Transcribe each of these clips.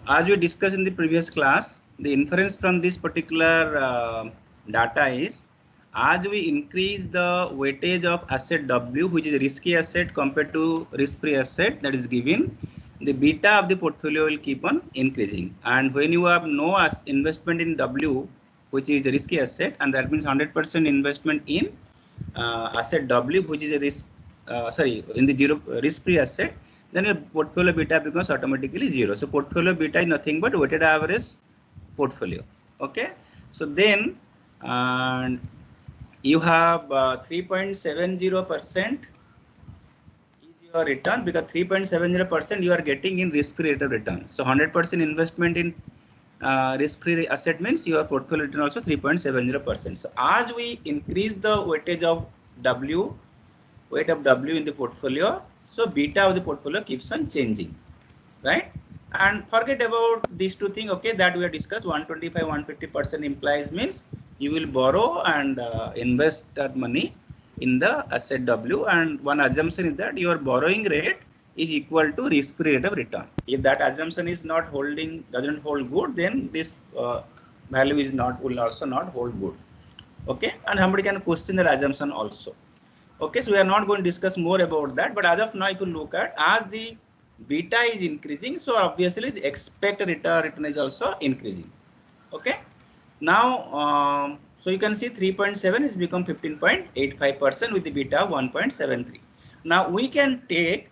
as we discussed in the previous class, the inference from this particular data is, as we increase the weightage of asset W, which is a risky asset compared to risk-free asset that is given, the beta of the portfolio will keep on increasing. And when you have no investment in W, which is a risky asset, and that means 100% investment in asset W, which is a in the zero risk-free asset, then your portfolio beta becomes automatically 0. So portfolio beta is nothing but weighted average portfolio. Okay. So then you have 3.70% is your return, because 3.70% you are getting in risk-free rate of return. So 100% investment in risk-free asset means your portfolio return also 3.70%. So as we increase the weightage of weight of W in the portfolio, so beta of the portfolio keeps on changing, right? And forget about these two things, okay, that we have discussed. 125, 150% implies means you will borrow and invest that money in the asset W, and one assumption is that your borrowing rate is equal to risk-free rate of return. If that assumption is not holding, doesn't hold good, then this value is will also not hold good. Okay, and somebody can question that assumption also. Okay, so we are not going to discuss more about that, but as of now, you can look at as the beta is increasing, so obviously the expected return is also increasing. Okay, now so you can see 3.7 is become 15.85% with the beta of 1.73. Now we can take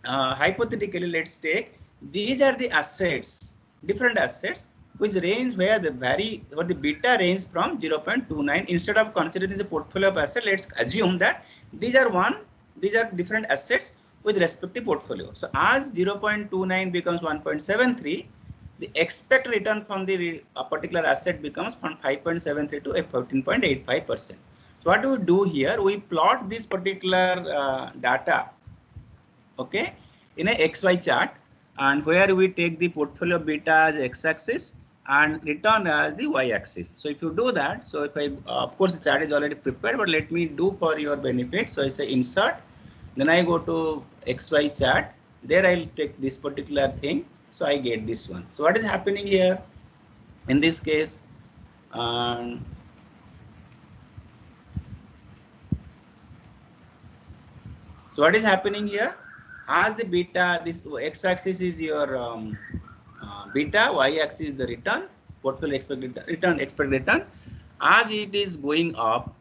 hypothetically, let's take these are the assets, different assets which range where the beta range from 0.29. Instead of considering this a portfolio of assets, let's assume that these are different assets with respective portfolio. So as 0.29 becomes 1.73, the expected return from the particular asset becomes from 5.73 to 14.85%. So what do we do here? We plot this particular data, okay, in a XY chart, and where we take the portfolio beta as x-axis and return as the y-axis. So if you do that, so if I, of course the chart is already prepared, but let me do for your benefit. So I say insert, then I go to XY chart, there I'll take this particular thing, so I get this one. So what is happening here in this case? So what is happening here? As the beta, this x-axis is your beta, y-axis is the return, portfolio expected return. As it is going up,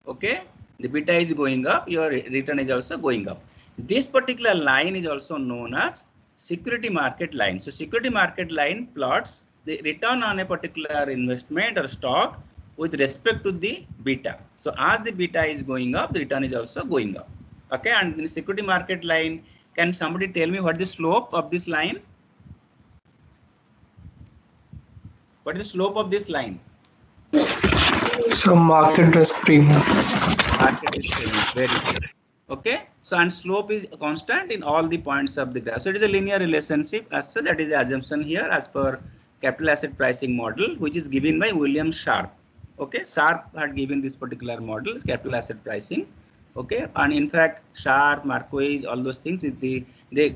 okay, the beta is going up, your return is also going up. This particular line is also known as security market line. So security market line plots the return on a particular investment or stock with respect to the beta. So as the beta is going up, the return is also going up. Okay, and in the security market line, can somebody tell me what is the slope of this line? What is the slope of this line? So market risk premium. Market risk premium, very good. Okay, so and slope is constant in all the points of the graph. So it is a linear relationship as such. That is the assumption here as per capital asset pricing model, which is given by William Sharpe. Okay, Sharpe had given this particular model, capital asset pricing. Okay, and in fact, Sharpe, Marquez, all those things with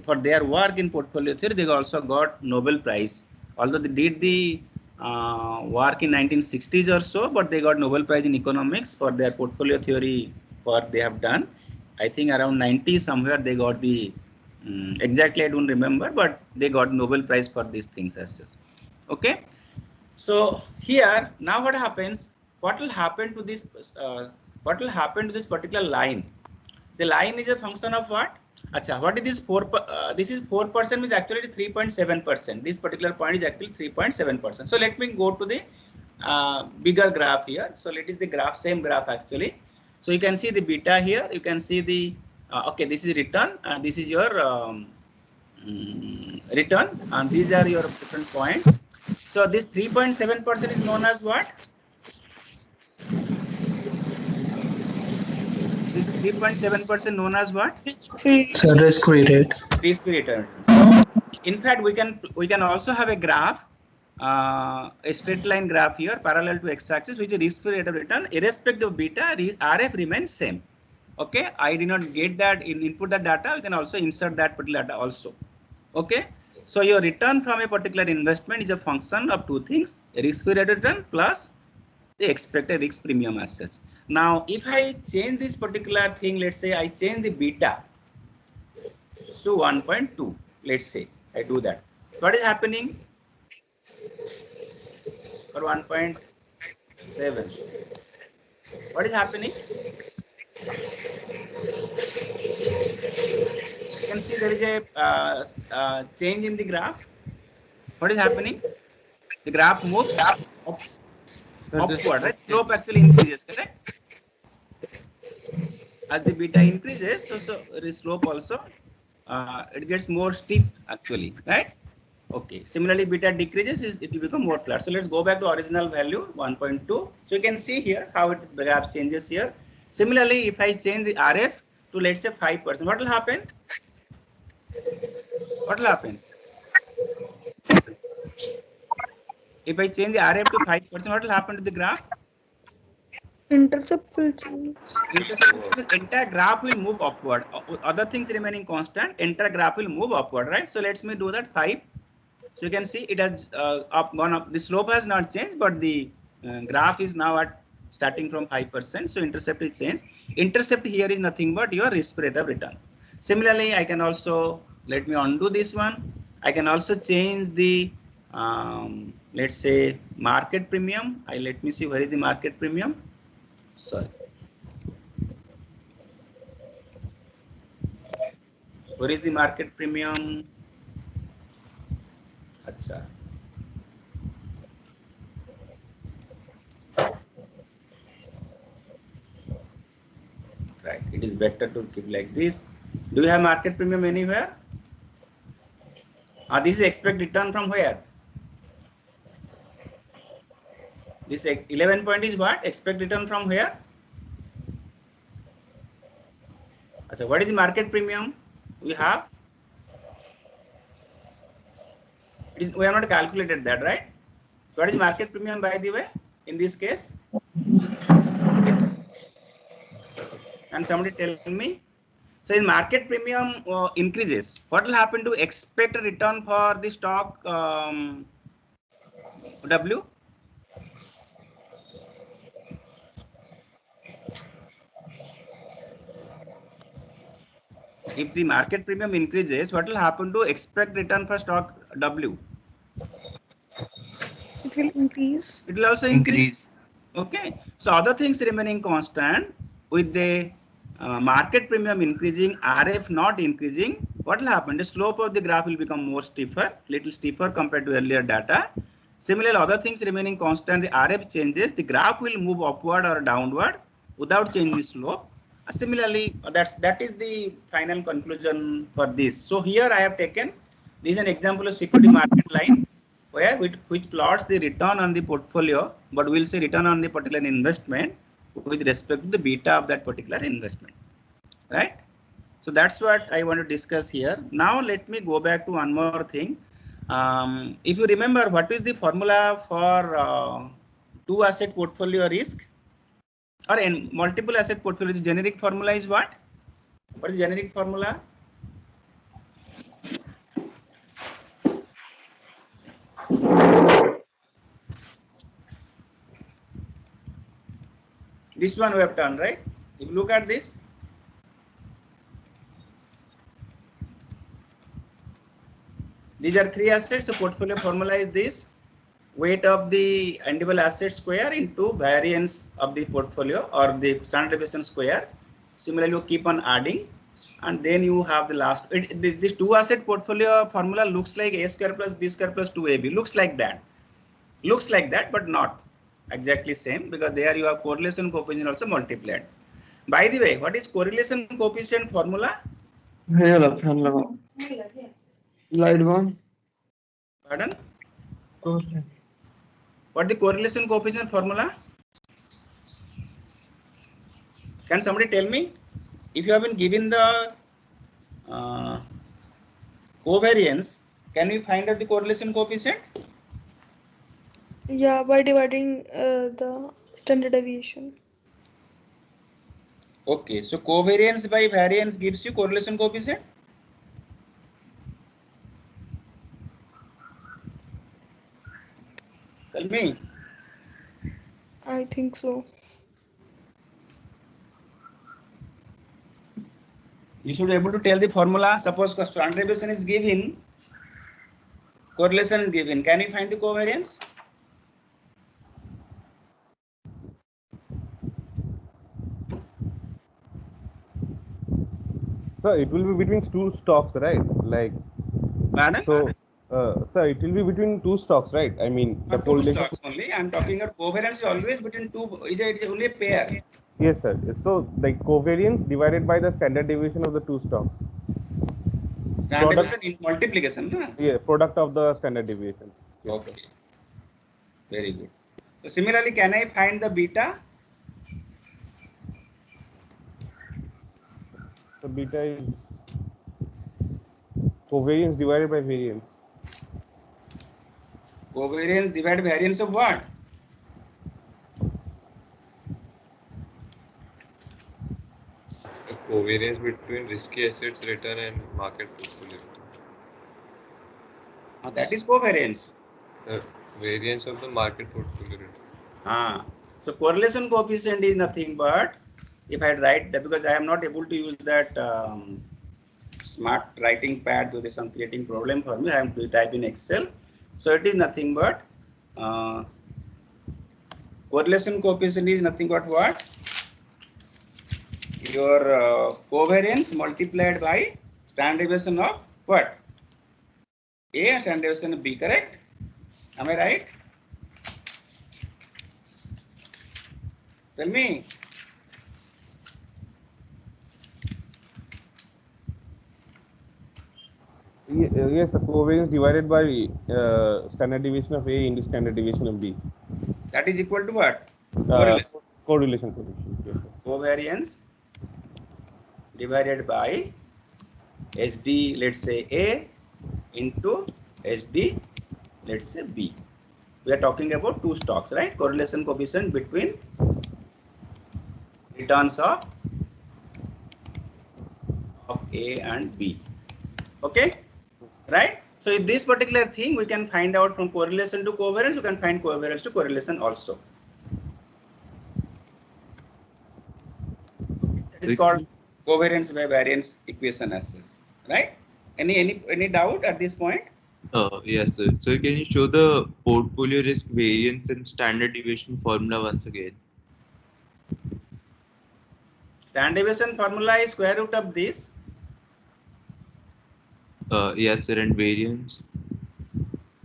for their work in portfolio theory, they also got Nobel Prize. Although they did the work in 1960s or so, but they got Nobel Prize in economics for their portfolio theory work they have done. I think around 90 somewhere they got the exactly I don't remember, but they got Nobel Prize for these things as such. Okay, so here now what happens? What will happen to this? What will happen to this particular line? The line is a function of what? Acha, what is this 4? This is 4% is actually 3.7%. This particular point is actually 3.7%. So let me go to the bigger graph here. So let is the graph, same graph actually. So you can see the beta here. You can see the okay. This is return, and this is your return, and these are your different points. So this 3.7% is known as what? This 3.7% known as what? So risk-free rate. Risk-free return. So in fact, we can also have a graph, a straight line graph here parallel to x-axis, which is risk-free rate of return irrespective of beta. RF remains same. Okay, I did not get that in input that data. You can also insert that particular data also. Okay, So your return from a particular investment is a function of two things: a risk-free rate of return plus the expected risk premium as such. Now, if I change this particular thing, let's say I change the beta to 1.2. Let's say I do that. What is happening? Or 1.7. What is happening? You can see there is a change in the graph. What is happening? The graph moves upward, right? Slope actually increases, correct? As the beta increases, so the slope also it gets more steep actually, right? Okay. Similarly, beta decreases, it will become more flat. So let's go back to original value 1.2. So you can see here how it graph changes here. Similarly, if I change the RF to let's say 5%, what will happen? What will happen? If I change the RF to 5%, what will happen to the graph? Intercept will change. Intercept means entire graph will move upward. Other things remaining constant, entire graph will move upward, right? So let me do that 5. So you can see it has gone up. The slope has not changed, but the graph is now at starting from 5%. So intercept is changed. Intercept here is nothing but your risk-free rate of return. Similarly, I can also, let me undo this one. I can also change the let's say market premium. Let me see where is the market premium. Sorry. Where is the market premium? Acha. Right. It is better to keep like this. Do you have market premium anywhere? This is expect return from where? This 11 point is what? Expect return from where? So what is the market premium we have? We have not calculated that, right? So what is market premium by the way in this case? Can somebody tell me? So in market premium increases, what will happen to expect a return for the stock W? If the market premium increases, what will happen to expect return for stock W? It will increase. It will also increase. Okay. So other things remaining constant with the market premium increasing, RF not increasing, what will happen? The slope of the graph will become more stiffer, little stiffer compared to earlier data. Similarly, other things remaining constant, the RF changes, the graph will move upward or downward without changing the slope. Similarly, that is the final conclusion for this. So here I have taken, this is an example of security market line where which plots the return on the portfolio, but we'll say return on the particular investment with respect to the beta of that particular investment, right? So that's what I want to discuss here. Now let me go back to one more thing. If you remember, what is the formula for two asset portfolio risk or in multiple asset portfolio? The generic formula is what? What is the generic formula? This one we have done, right? If you look at this, these are three assets. So portfolio formula is this: weight of the individual asset square into variance of the portfolio or the standard deviation square. Similarly, you keep on adding, and then you have the last. This two asset portfolio formula looks like a square plus b square plus 2ab. Looks like that, but not exactly same, because there you have correlation coefficient also multiplied. By the way, what is correlation coefficient formula? Slide 1. Pardon? What the correlation coefficient formula? Can somebody tell me? If you have been given the covariance, can we find out the correlation coefficient? Yeah, by dividing the standard deviation. Okay, so covariance by variance gives you correlation coefficient. Tell me. I think so. You should be able to tell the formula. Suppose standard deviation is given, correlation is given. Can you find the covariance? Sir, it will be between two stocks, right? Like, Pardon? so, sir, it will be between two stocks, right? I mean, the Two correlation. stocks only. I am talking about covariance is always between two. It is only a pair. Yes, sir. So, like covariance divided by the standard deviation of the two stocks. Standard deviation in multiplication. No? Yeah, product of the standard deviation. Yes, Okay. sir. Very good. So similarly, can I find the beta? So beta is covariance divided by variance. Covariance divided by variance of what? The covariance between risky assets return and market portfolio return. That is covariance. The variance of the market portfolio return. So correlation coefficient is nothing but, if I write that, because I am not able to use that smart writing pad because some creating problem for me, I am to type in Excel. So it is nothing but correlation coefficient is nothing but what? Your covariance multiplied by standard deviation of what? A and standard deviation of B, correct? Am I right? Tell me. Yes, the covariance divided by standard deviation of A into standard deviation of B. That is equal to what? Correlation. Correlation coefficient. Yes, sir. Covariance divided by HD, let's say A, into HD, let's say B. We are talking about two stocks, right? Correlation coefficient between returns of A and B. Okay, right? So in this particular thing, we can find out from correlation to covariance. We can find covariance to correlation also. Okay. That is called covariance by variance equation as such, right? Any doubt at this point? Yes, sir. So can you show the portfolio risk variance and standard deviation formula once again? Standard deviation formula is square root of this. Yes, sir, and variance.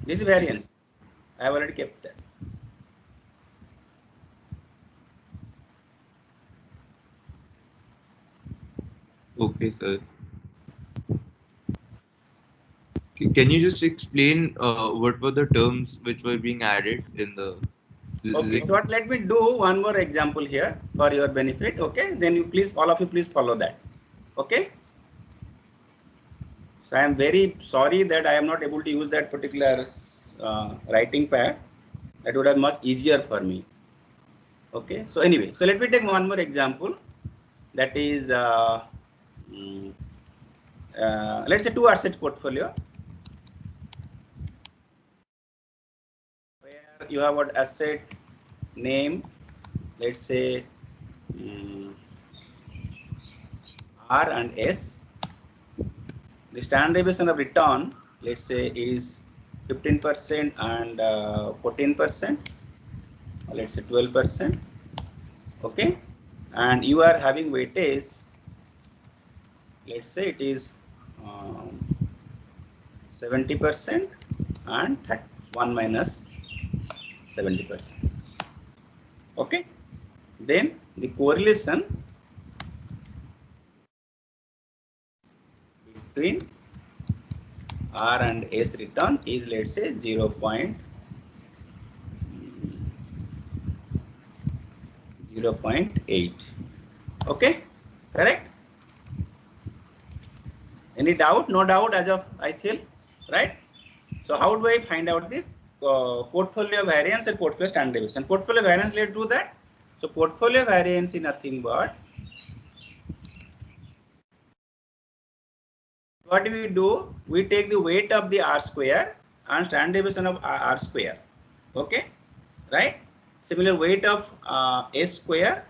This is variance. I have already kept that. Okay, sir. Can you just explain what were the terms which were being added in the? Okay, so what, let me do one more example here for your benefit. Okay, then you please, all of you please follow that. Okay. So I am very sorry that I am not able to use that particular writing pad. That would have much easier for me. Okay, so anyway, so let me take one more example. That is, let's say two asset portfolio, where you have what asset name, let's say R and S. The standard deviation of return, let's say, is 15% and 14%, let's say 12%. Okay, and you are having weightage, let's say it is 70% and 1 minus 70%. Okay, then the correlation between R and S return is, let's say, 0.08. Okay, correct? Any doubt? No doubt as of I feel, right? So how do I find out the portfolio variance and portfolio standard deviation? Portfolio variance, let's do that. So portfolio variance is nothing but, what do? We take the weight of the R square and standard deviation of R square. Okay, right? Similar weight of S square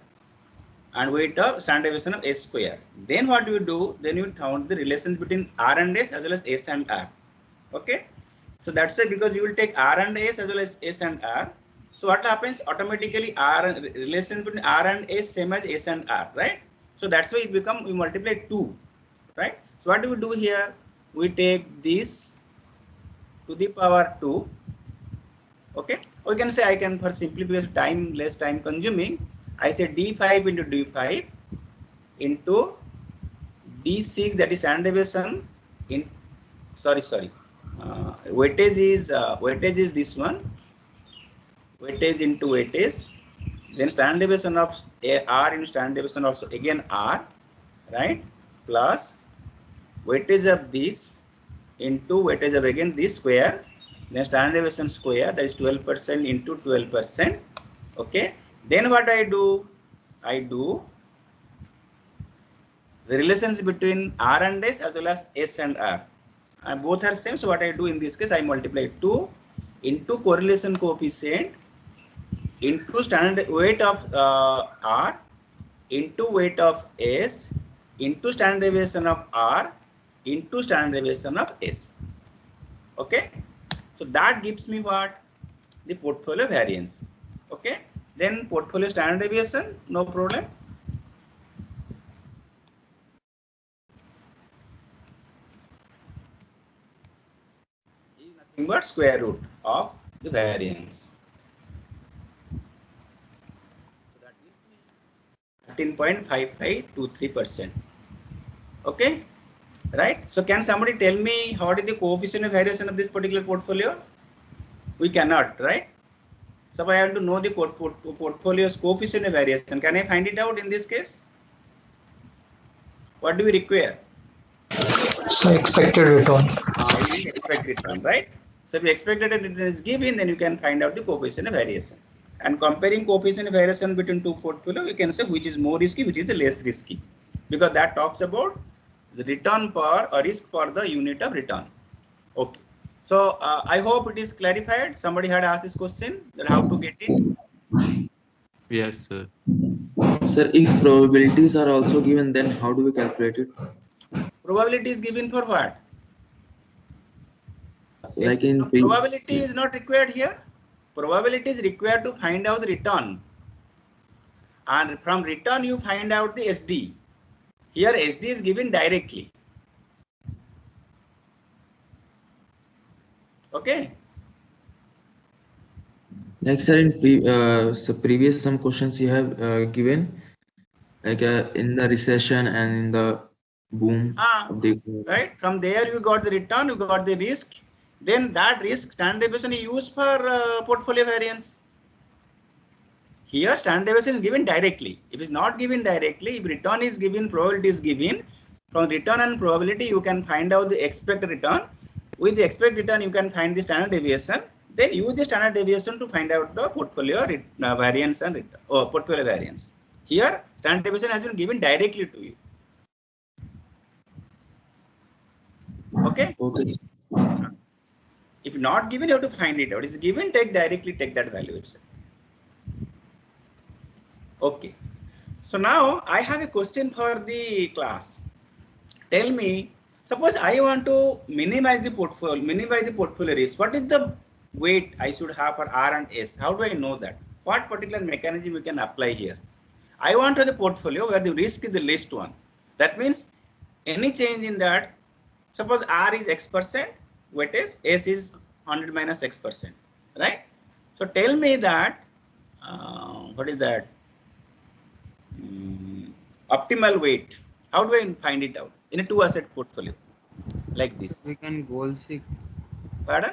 and weight of standard deviation of S square. Then what you do? Then you count the relations between R and S as well as S and R. Okay. So that's it, because you will take R and S as well as S and R. So what happens? Automatically R and relation between R and S same as S and R, right? So that's why it become, we multiply 2, right? So what do we do here? We take this to the power 2. Okay, we can say, I can, for simplification time, less time consuming, I say d5 into d5 into d6, that is standard deviation in, sorry, weightage is this one, weightage into weightage, then standard deviation of R into standard deviation also again R, right, plus weightage of this into weightage of again this square, then standard deviation square, that is 12% into 12%. Okay, then what I do the relations between R and S as well as S and R, and both are same. So what I do in this case, I multiply 2 into correlation coefficient into standard weight of R into weight of S into standard deviation of R into standard deviation of S. Okay, so that gives me what? The portfolio variance. Okay, then portfolio standard deviation, no problem. Is nothing but square root of the variance. So that gives me 13.5523%. Okay, right? So can somebody tell me how is the coefficient of variation of this particular portfolio? We cannot, right? So I have to know the portfolio's coefficient of variation. Can I find it out in this case? What do we require? So expected return. We expect return, right? So if you expect that it is given, then you can find out the coefficient of variation. And comparing coefficient of variation between two portfolios, you can say which is more risky, which is the less risky, because that talks about the return per or risk for the unit of return. Okay. So I hope it is clarified. Somebody had asked this question, that how to get it. Yes, sir. Sir, if probabilities are also given, then how do we calculate it? Probability is given for what? Like in probability is not required here. Probability is required to find out the return, and from return you find out the SD. Here SD is given directly. Okay. Like sir, in previous some questions you have given, like in the recession and in the boom of the right, from there you got the return, you got the risk, then that risk standard deviation is used for portfolio variance. Here standard deviation is given directly. If it's not given directly, if return is given, probability is given, from return and probability you can find out the expected return. With the expected return you can find the standard deviation, then use the standard deviation to find out the portfolio variance and return, or portfolio variance. Here standard deviation has been given directly to you. Okay. Okay. If not given, you have to find it out. It's given, take that value itself. Okay. So now I have a question for the class. Tell me, suppose I want to minimize the portfolio risk. What is the weight I should have for R and S? How do I know that? What particular mechanism we can apply here? I want to the portfolio where the risk is the least one. That means any change in that, suppose R is X%, weightage, S is 100 minus X%, right? So tell me that, what is that? Optimal weight. How do I find it out in a 2-asset portfolio like this? We can goal seek. Pardon?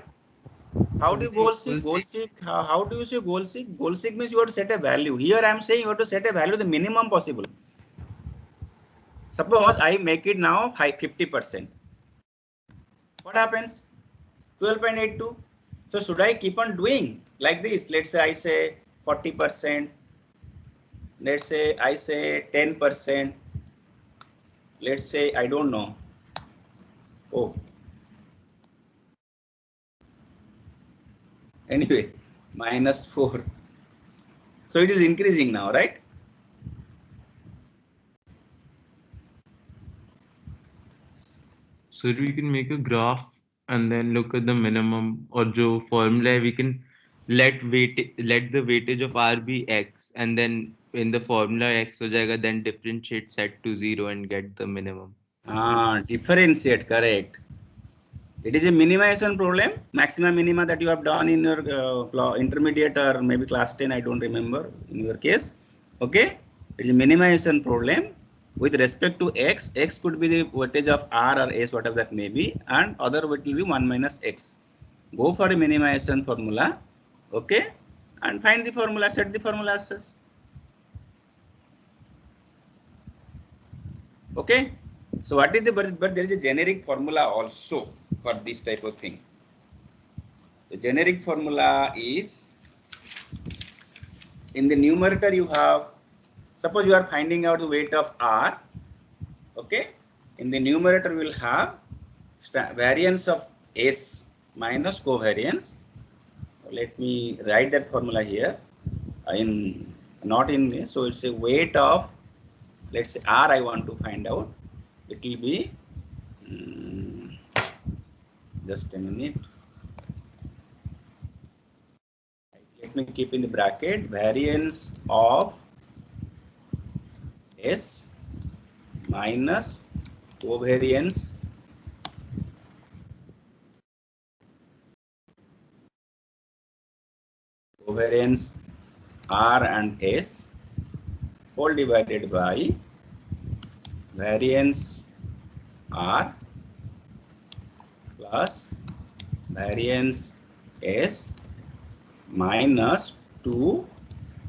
How do you goal seek? Goal seek. How do you say goal seek? Goal seek means you have to set a value. Here I am saying you have to set a value the minimum possible. Suppose I make it now 50%. What happens? 12.82. So should I keep on doing like this? Let's say I say 40%. Let's say I say 10%. Let's say I don't know. Oh. Anyway, minus 4. So it is increasing now, right? So we can make a graph and then look at the minimum or jo formula we can let the weightage of R be X and then in the formula X ho jayega, then differentiate set to 0 and get the minimum. Differentiate, correct. It is a minimization problem, maximum minima that you have done in your intermediate or maybe class 10, I don't remember in your case. Okay, it is a minimization problem with respect to X. X could be the weightage of R or S, whatever that may be, and other weight will be 1 minus X. Go for a minimization formula, okay, and find the formula, set the formula as such. Okay, so what is the, but there is a generic formula also for this type of thing. The generic formula is, in the numerator you have, suppose you are finding out the weight of R, okay, in the numerator we will have variance of S minus covariance. Let me write that formula here, not in this, so it's a weight of, let's say R I want to find out, it will be, just a minute, let me keep in the bracket, variance of S minus covariance R and S whole divided by variance R plus variance S minus 2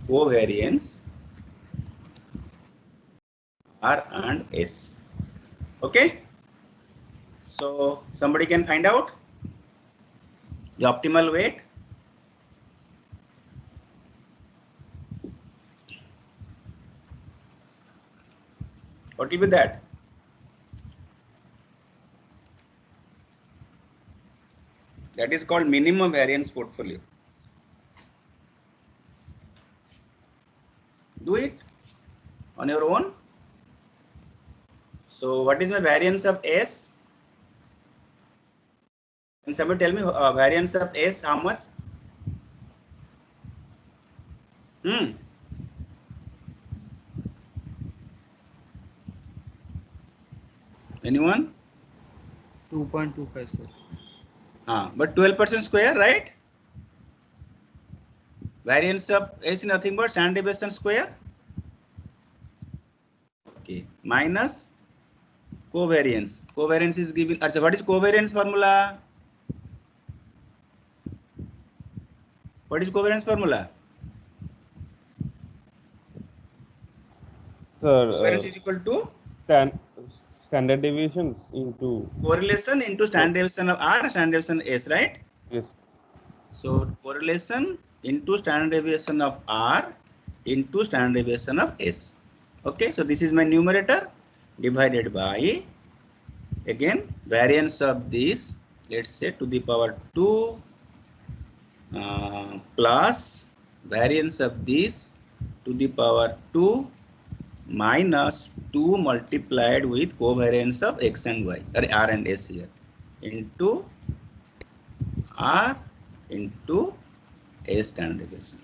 covariance R and S. Okay, so somebody can find out the optimal weight. What will be that? That is called minimum variance portfolio. Do it on your own. So what is my variance of S? Can somebody tell me variance of S, how much? Anyone? 2.25, sir. But 12% square, right? Variance of S is nothing but standard deviation square. Okay, minus covariance. Covariance is given. So what is covariance formula? What is covariance formula? Sir, Covariance is equal to standard deviations into correlation into standard deviation of R, standard deviation S, right? yes. So correlation into standard deviation of R into standard deviation of S. Okay, so this is my numerator divided by, again, variance of this, let's say to the power 2 plus variance of this to the power 2 minus 2 multiplied with covariance of X and Y, or R and S here, into R into S standard deviation.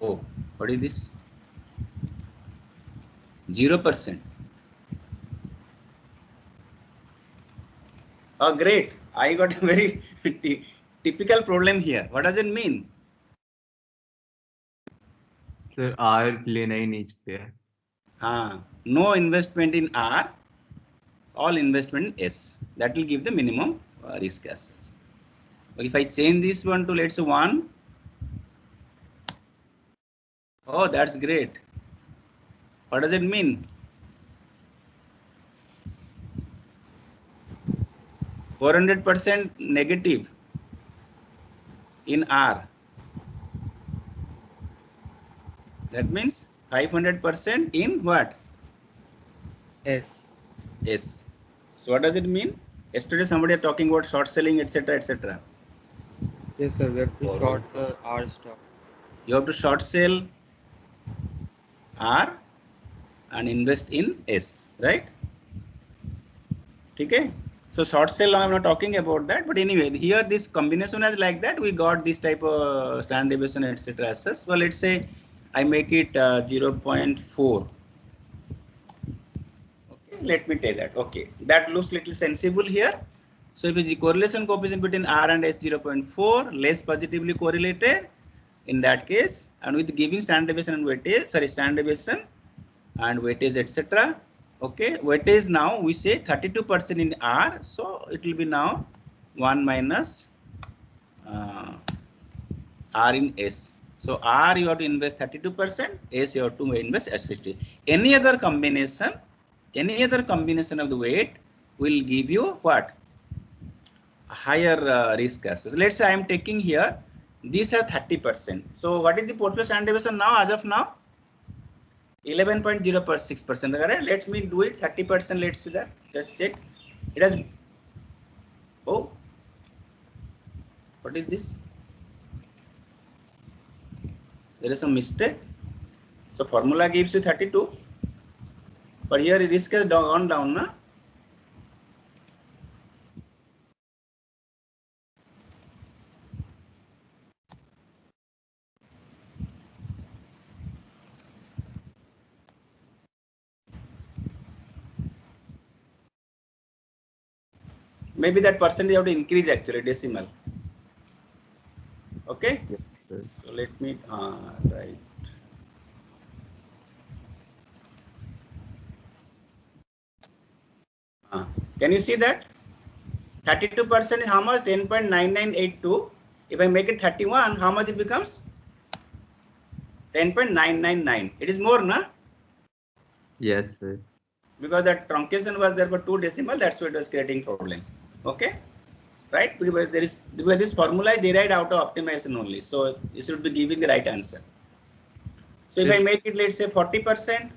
Oh, what is this? 0%. Oh, great. I got a very typical problem here. What does it mean? Sir, R लेना ही नहीं चाहिए. No investment in R, all investment in S. That will give the minimum risk as such. If I change this one to, let's say, 1. Oh, that's great. What does it mean? 400% negative in R. That means 500% in what? S. S. So what does it mean? Yesterday somebody was talking about short selling, etc., etc. Yes, sir. We have to Borrow. short the R stock. You have to short sell R and invest in S, right? Okay. So short sell, I'm not talking about that, but anyway, here this combination is like that. We got this type of standard deviation, etc. As well, let's say I make it 0.4. Okay, let me take that. Okay, that looks little sensible here. So if the correlation coefficient between R and S 0.4, less positively correlated in that case, and with giving standard deviation and weightage, sorry, standard deviation and weightage, etc. Okay, weightage now we say 32% in R, so it will be now 1 minus R in S. So R you have to invest 32%, S you have to invest at 60. Any other combination of the weight will give you what? Higher risk assets. Let's say I am taking here, these are 30%. So what is the portfolio standard deviation now as of now? 11.06%. Correct? Let me do it 30%. Let's see that. Let's check. It has. Oh, what is this? There is some mistake. So formula gives you 32, but here risk has gone down, na? Maybe that percentage you have to increase actually decimal. Okay. Yes, sir. So let me right. Can you see that? 32% is how much? 10.9982. If I make it 31, how much it becomes? 10.999. It is more, na? Yes, sir. Because that truncation was there for 2 decimal, that's why it was creating problem. Okay, right? Because this formula is derived out of optimization only, so you should be giving the right answer. So if I make it, let's say 40%,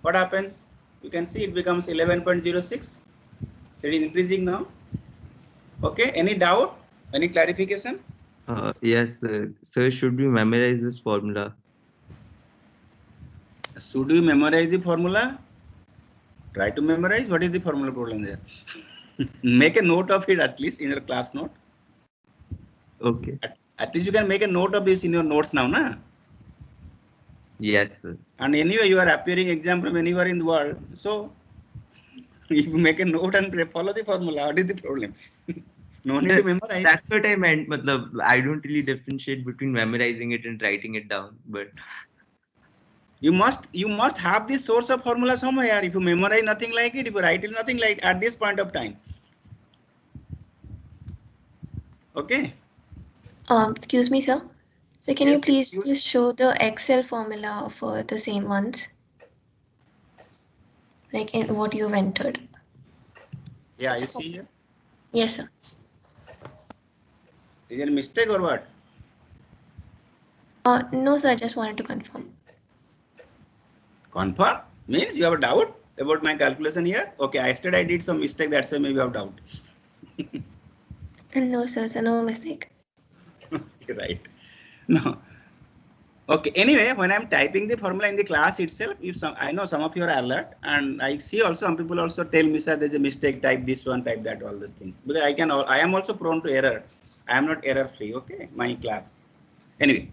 what happens? You can see it becomes 11.06. It is increasing now. Okay, any doubt? Any clarification? Yes, sir. Sir, should we memorize this formula? Should you memorize the formula? Try to memorize. What is the formula problem there? Make a note of it at least in your class note. Okay. At least you can make a note of this in your notes now, na? Yes, sir. And anyway, you are appearing exam from anywhere in the world. So if you make a note and follow the formula, what is the problem? No need to memorize. That's what I meant. Matlab, I don't really differentiate between memorizing it and writing it down, but You must have this source of formula somewhere. If you memorize nothing like it, if you write it nothing like at this point of time. Okay. Excuse me, sir. So can you Yes, please excuse. just show the Excel formula for the same ones, like in what you've entered? Yeah, you see here. Yes, sir. Is there a mistake or what? No, sir. I just wanted to confirm. Confirm means you have a doubt about my calculation here. Okay, I did some mistake. That's why maybe you have doubt. No, sir. So no mistake. Okay, right. No. Okay. Anyway, when I'm typing the formula in the class itself, if I know some of you are alert, and I see also some people also tell me, sir, there's a mistake. Type this one, type that, all those things. Because I am also prone to error. I am not error free. Okay, my class. Anyway,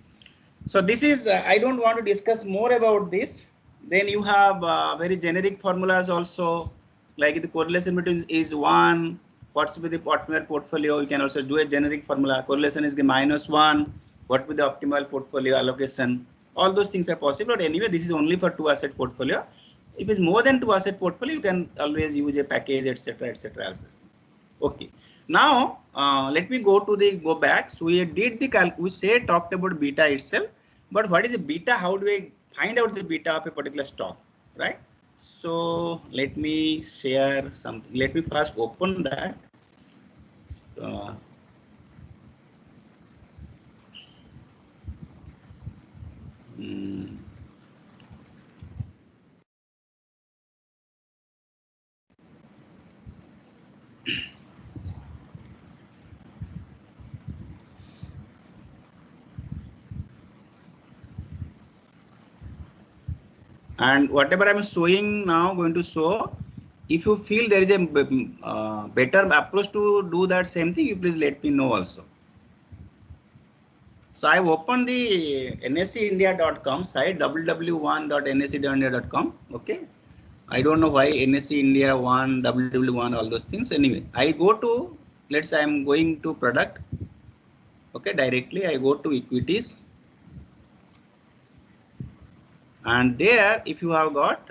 so this is. I don't want to discuss more about this. Then you have very generic formulas also, like the correlation between is 1. What's with the optimal portfolio? You can also do a generic formula. Correlation is -1. What with the optimal portfolio allocation? All those things are possible. But anyway, this is only for 2 asset portfolio. If it's more than 2 asset portfolio, you can always use a package, etc., etc. Okay. Now let me go back. So we did the talked about beta itself. But what is the beta? How do I find out the beta of a particular stock, right? So let me share something. Let me first open that. Uh, hmm. And whatever I'm showing now, going to show. If you feel there is a better approach to do that same thing, you please let me know also. So I opened the nseindia.com site, www.nseindia.com. Okay. I don't know why NSE India 1, WW1, all those things. Anyway, I go to, let's say I'm going to product. Okay, directly I go to equities. And there, if you have got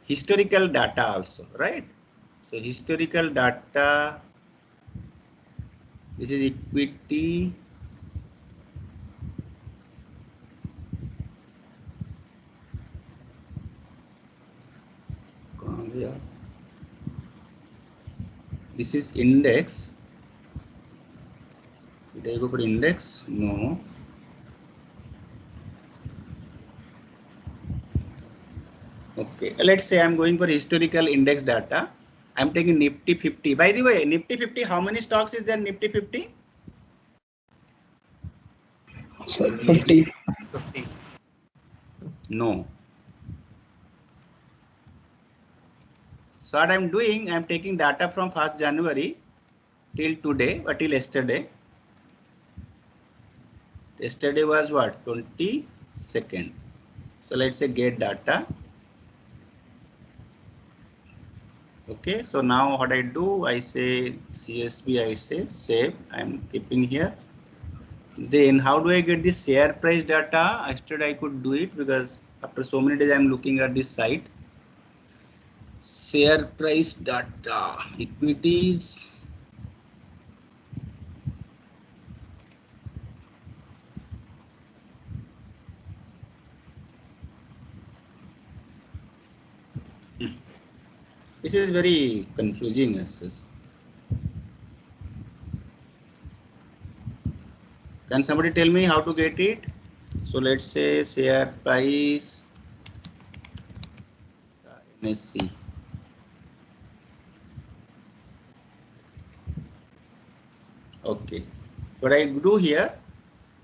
historical data also, right? So historical data, this is equity. This is index. Did I go for index? No. Okay, let's say I'm going for historical index data. I'm taking Nifty 50. By the way, Nifty 50, how many stocks is there in Nifty 50? 50. 50. No. So what I'm doing, I'm taking data from 1st January till today, or till yesterday. Yesterday was what? 22nd. So let's say get data. Okay, so now what I do, I say CSV, I say save, I'm keeping here. Then how do I get this share price data? Yesterday I could do it because after so many days I'm looking at this site. Share price data, equities. This is very confusing. Can somebody tell me how to get it? So let's say share price NSE. Okay. What I do here,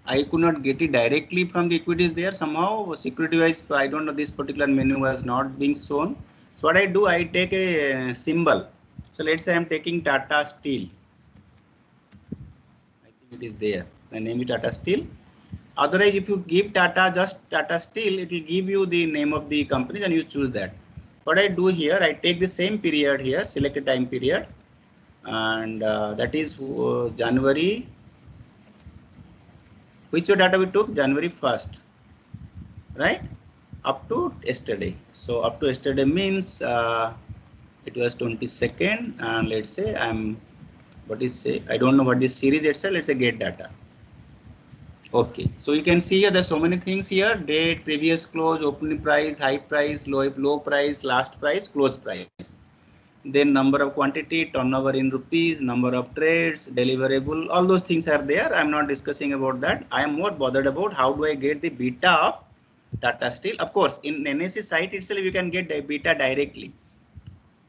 I could not get it directly from the equities there. Somehow security wise, I don't know, this particular menu was not being shown. So what I do, I take a symbol. So let's say I'm taking Tata Steel. I think it is there. My name is Tata Steel. Otherwise, if you give Tata, just Tata Steel, it will give you the name of the company and you choose that. What I do here, I take the same period here, select a time period, and that is January. Which data we took? January 1st, right? Up to yesterday. So up to yesterday means it was 22nd, and let's say I don't know what this series itself. Let's say get data. Okay, so you can see here there's so many things here: date, previous close, opening price, high price, low price, last price, close price. Then number of quantity, turnover in rupees, number of trades, deliverable, all those things are there. I'm not discussing about that. I am more bothered about how do I get the beta of Tata Steel. Of course, in NSE site itself, you can get the beta directly.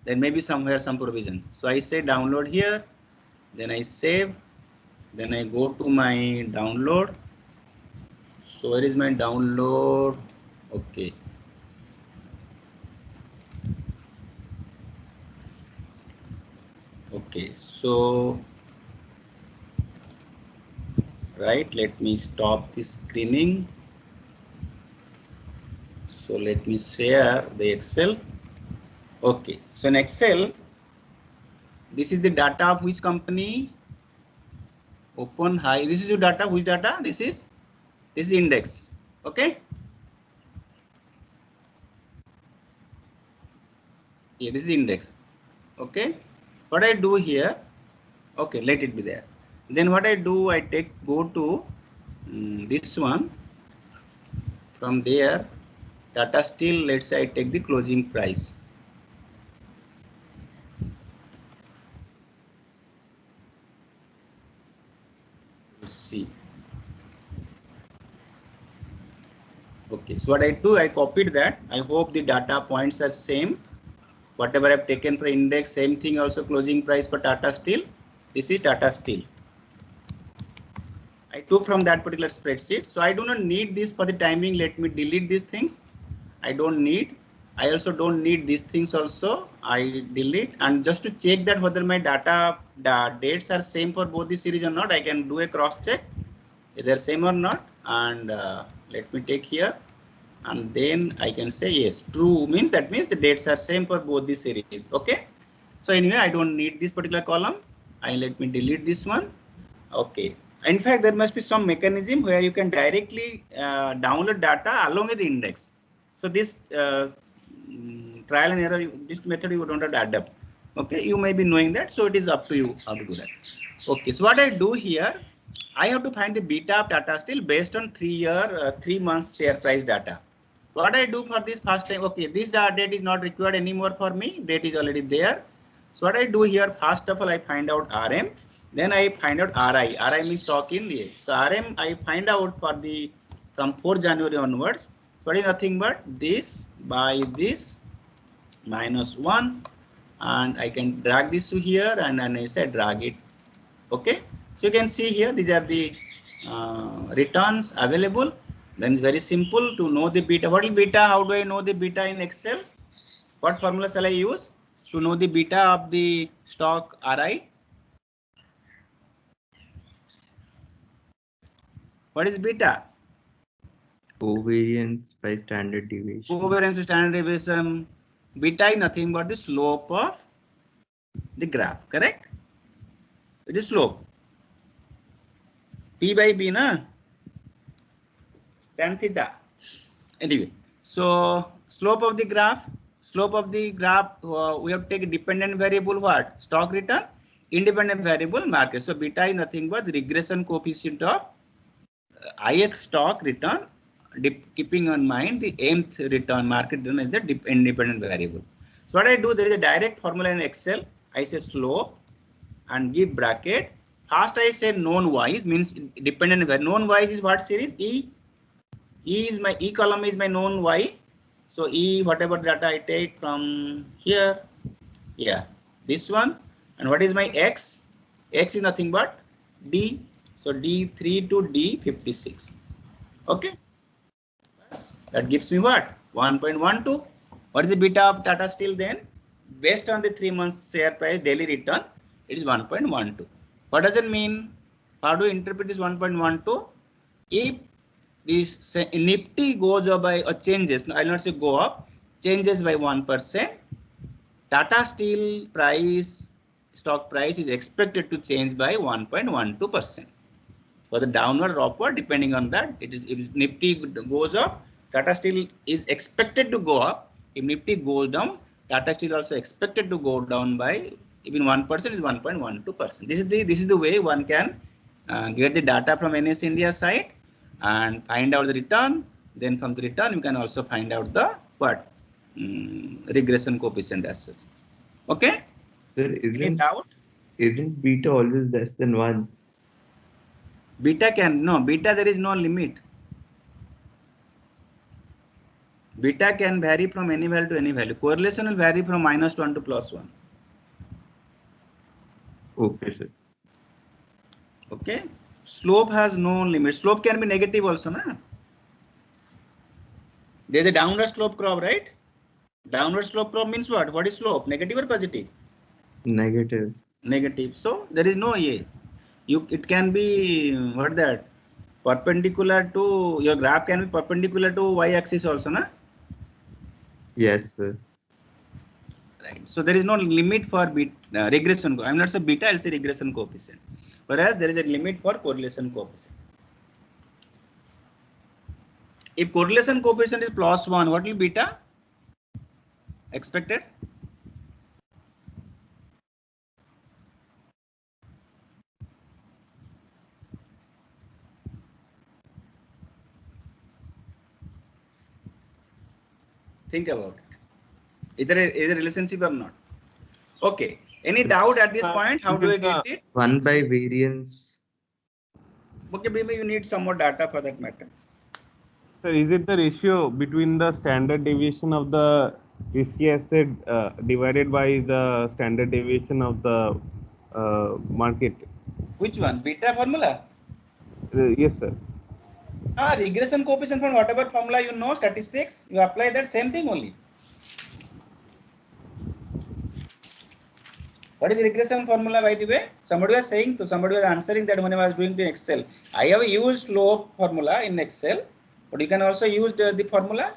There may be somewhere some provision. So I say download here, then I save, then I go to my download. So where is my download? Okay. Okay, so right, let me stop the screening. So let me share the Excel. Okay, so in Excel, this is the data of which company? Open high. This is your data. Which data? This is index. Okay. Yeah, this is index. Okay. What I do here? Okay, let it be there. Then what I do? I go to this one. From there, Tata Steel. Let's say I take the closing price. Let's see. Okay, so what I do, I copied that. I hope the data points are same. Whatever I've taken for index, same thing also closing price for Tata Steel. This is Tata Steel. I took from that particular spreadsheet. So I do not need this for the timing. Let me delete these things. I don't need. I also don't need these things also. I delete, and just to check that whether my data dates are same for both the series or not, I can do a cross check. If they're same or not, and let me take here, and then I can say yes, true means that means the dates are same for both the series. Okay. So anyway, I don't need this particular column. Let me delete this one. Okay. In fact, there must be some mechanism where you can directly download data along with the index. So this trial and error, this method you don't have to adapt. Okay, you may be knowing that, so it is up to you how to do that. Okay, so what I do here, I have to find the beta of data still based on 3 months share price data. What I do for this first time, okay, this date is not required anymore for me, date is already there. So what I do here, first of all, I find out RM, then I find out RI. RI means stock in the. So RM I find out for the from 4 January onwards, but is nothing but this by this minus 1, and I can drag this to here, and I say drag it. Okay, so you can see here these are the returns available. Then it's very simple to know the beta. What is beta? How do I know the beta in Excel? What formula shall I use to know the beta of the stock RI? What is beta? Covariance by standard deviation. Covariance to standard deviation. Beta is nothing but the slope of the graph, correct? It is slope. P by B, na? Tan theta. Anyway, so slope of the graph. Slope of the graph, we have to take a dependent variable what? Stock return, independent variable market. So beta is nothing but the regression coefficient of ith stock return, keeping in mind the mth return market return is the independent variable. So what I do, there is a direct formula in Excel. I say slope and give bracket. First I say known wise means dependent variable. Known wise is what series? E. E is my E column is my known Y. So E, whatever data I take from here, yeah, this one. And what is my X? X is nothing but D. So D3 to D56. Okay. That gives me what? 1.12. What is the beta of Tata Steel then? Based on the 3 months share price daily return, it is 1.12. What does it mean? How do you interpret this 1.12? If this Nifty goes up by or changes, I will not say go up, changes by 1%, Tata Steel price, stock price is expected to change by 1.12%. For the downward or upward, depending on that, it is if Nifty goes up, Tata Steel is expected to go up. If Nifty goes down, Tata Steel also expected to go down by even 1% is 1.12%. This is the way one can get the data from NS India side and find out the return. Then from the return, you can also find out the what regression coefficient as such. Okay. Sir, Any doubt? Isn't beta always less than 1? Beta there is no limit. Beta can vary from any value to any value. Correlation will vary from -1 to +1. Okay, sir. Okay. Slope has no limit. Slope can be negative also, na? There's a downward slope curve, right? Downward slope curve means what? What is slope? Negative or positive? Negative. Negative. So there is no A. It can be what that? Perpendicular to your graph can be perpendicular to y-axis also, na? Yes, sir. Right. So there is no limit for regression. I'm not saying beta, I'll say regression coefficient. Whereas there is a limit for correlation coefficient. If correlation coefficient is +1, what will beta? Expected? Think about it. Is there a relationship or not? Okay. Any doubt at this point? How do I get it? 1 by variance. Okay, maybe you need some more data for that matter. So is it the ratio between the standard deviation of the risky asset divided by the standard deviation of the market? Which one? Beta formula? Yes, sir. Regression coefficient from whatever formula you know, statistics, you apply that same thing only. What is the regression formula, by the way? Somebody was saying, to somebody was answering that when I was doing the Excel. I have used slope formula in Excel, but you can also use the formula.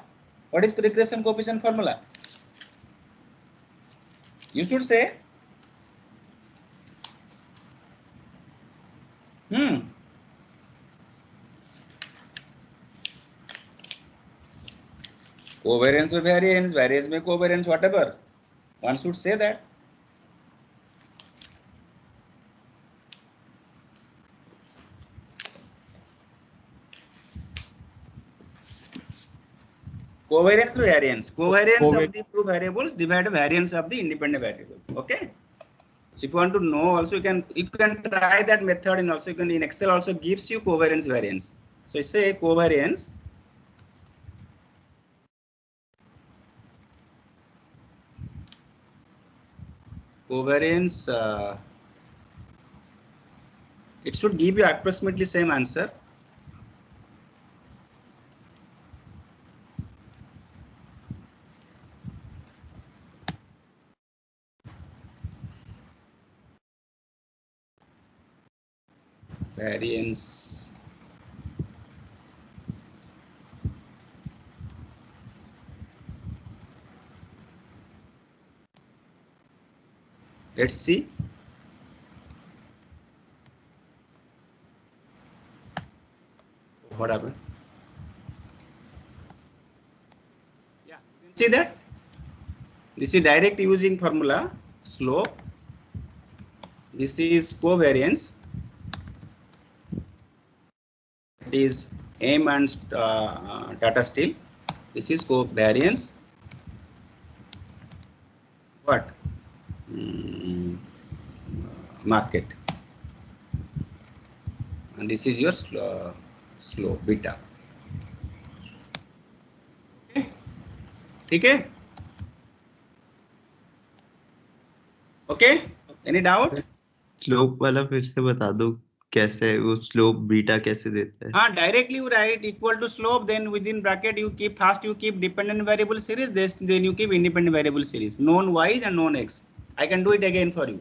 What is the regression coefficient formula? You should say. Covariance or variance, variance may covariance, whatever. One should say that. Covariance or variance. Covariance of the two variables divided variance of the independent variable. Okay. So if you want to know, also you can try that method, and also you can in Excel also gives you covariance variance. So you say covariance. Covariance, it should give you approximately same answer. Variance. Let's see. What happened? Yeah, you can see that. This is direct using formula slope. This is covariance. It is M and Tata Steel. This is covariance. What? Market. And this is your slope beta. Okay. Okay. Any doubt? Slope वाला फिर से बता दो कैसे वो slope beta कैसे देता है. हाँ, directly you write equal to slope, then within bracket you keep first you keep dependent variable series, then you keep independent variable series, known y's and known x. I can do it again for you.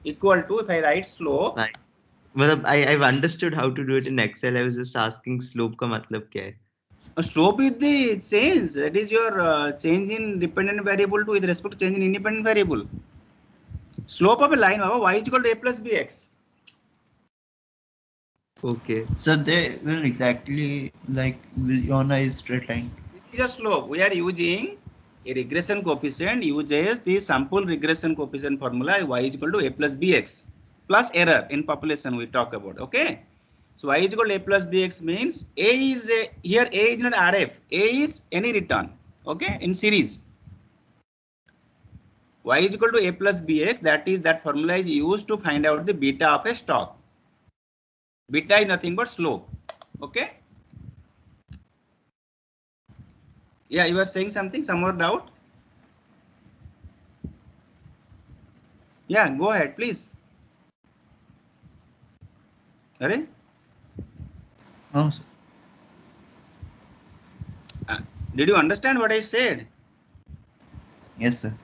Equal to, if I write slope. Right. मतलब I've understood how to do it in Excel. I was just asking slope का मतलब क्या है? Slope is the change. That is your change in dependent variable to with respect to change in independent variable. Slope of a line, y is equal to a plus bx. Okay. So they will exactly like on a straight line. This is a slope. We are using a regression coefficient uses the sample regression coefficient formula y is equal to a plus bx plus error in population we talk about. Okay. So y is equal to a plus bx means a is here a is not RF. A is any return. Okay, in series. Y is equal to a plus bx. That formula is used to find out the beta of a stock. Beta is nothing but slope. Okay. Yeah, you are saying something. Some more doubt? Yeah, go ahead, please. Are? No, sir. Did you understand what I said? Yes, sir.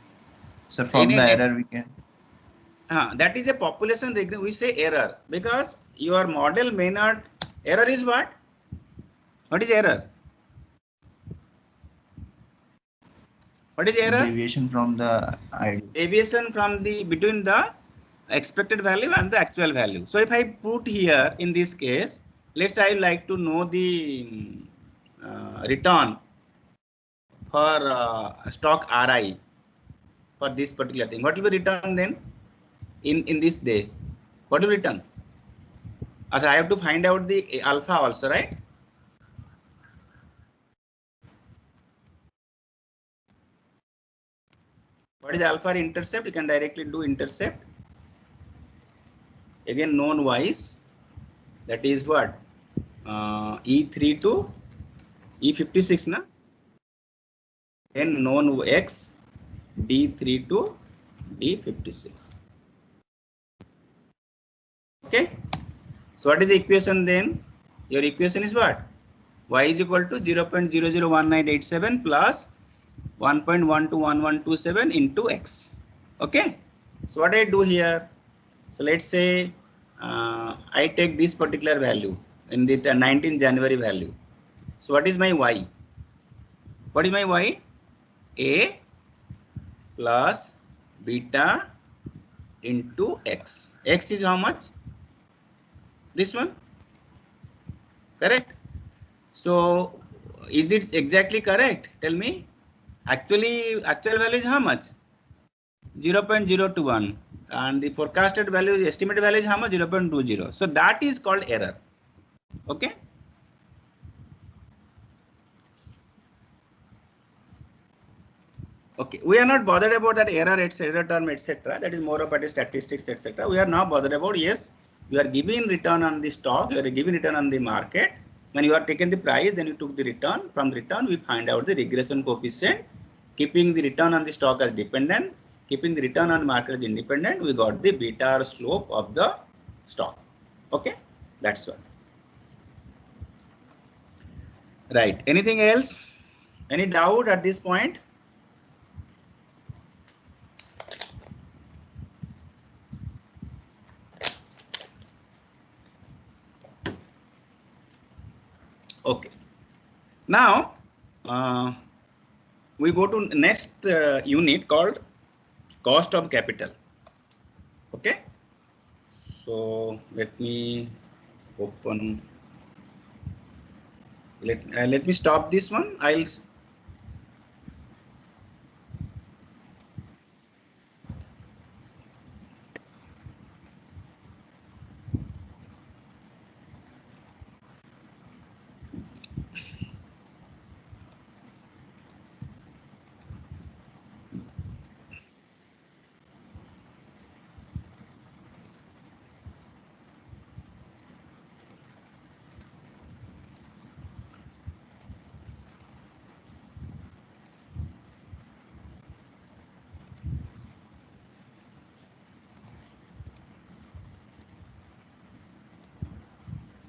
So from the error we can. That is a population regression. We say error because your model may not. Error is what? What is error? What is error? Deviation from the ideal. Deviation from the between the expected value and the actual value. So if I put here in this case, let's say I like to know the return for stock RI for this particular thing. What will be return then in this day? What will return? As I have to find out the alpha also, right? What is alpha intercept? You can directly do intercept. Again, known y's. That is what? E3 to E56, na? Then known x, D3 to D56. Okay. So what is the equation then? Your equation is what? Y is equal to 0.001987 plus 1.121127 into X. Okay. So what I do here? So let's say I take this particular value in the 19 January value. So what is my Y? What is my Y? A plus beta into X. X is how much? This one. Correct. So is it exactly correct? Tell me. Actually, actual value is how much? 0.021, and the forecasted value, the estimated value is how much? 0.20. So that is called error. Okay. Okay, we are not bothered about that error, etc., term, etc. That is more about the statistics, etc. We are now bothered about, yes, you are giving return on the stock, you are giving return on the market. When you are taking the price, then you took the return. From the return, we find out the regression coefficient. Keeping the return on the stock as dependent, keeping the return on market as independent, we got the beta or slope of the stock. Okay, that's all. Right. Anything else? Any doubt at this point? Okay. Now we go to next unit called cost of capital. Okay. So let me open. Let me stop this one.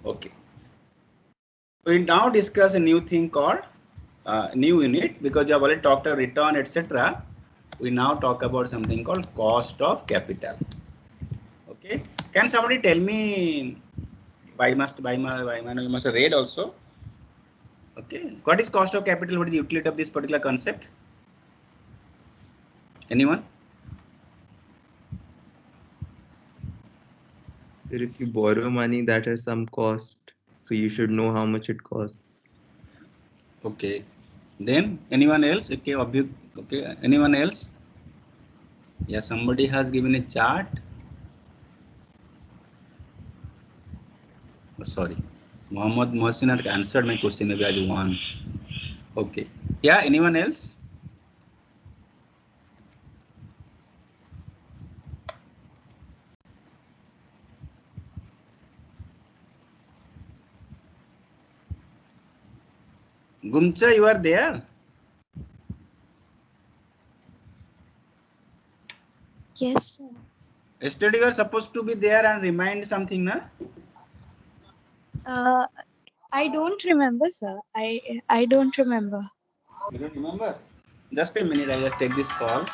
Okay. We now discuss a new thing called new unit, because you have already talked about return, etc. We now talk about something called cost of capital. Okay. Can somebody tell me? I must have read also. Okay. What is cost of capital? What is the utility of this particular concept? Anyone? Sir, if you borrow money, that has some cost, so you should know how much it costs. Okay. Then anyone else? Okay. Okay. Anyone else? Yeah. Somebody has given a chart. Oh, sorry. Mohammed Mohsin had answered my question. Maybe I one. Okay. Yeah. Anyone else? Gumcha, you are there? Yes, sir. Yesterday you are supposed to be there and remind something, na? I don't remember, sir. I don't remember. You don't remember? Just a minute, I just take this call.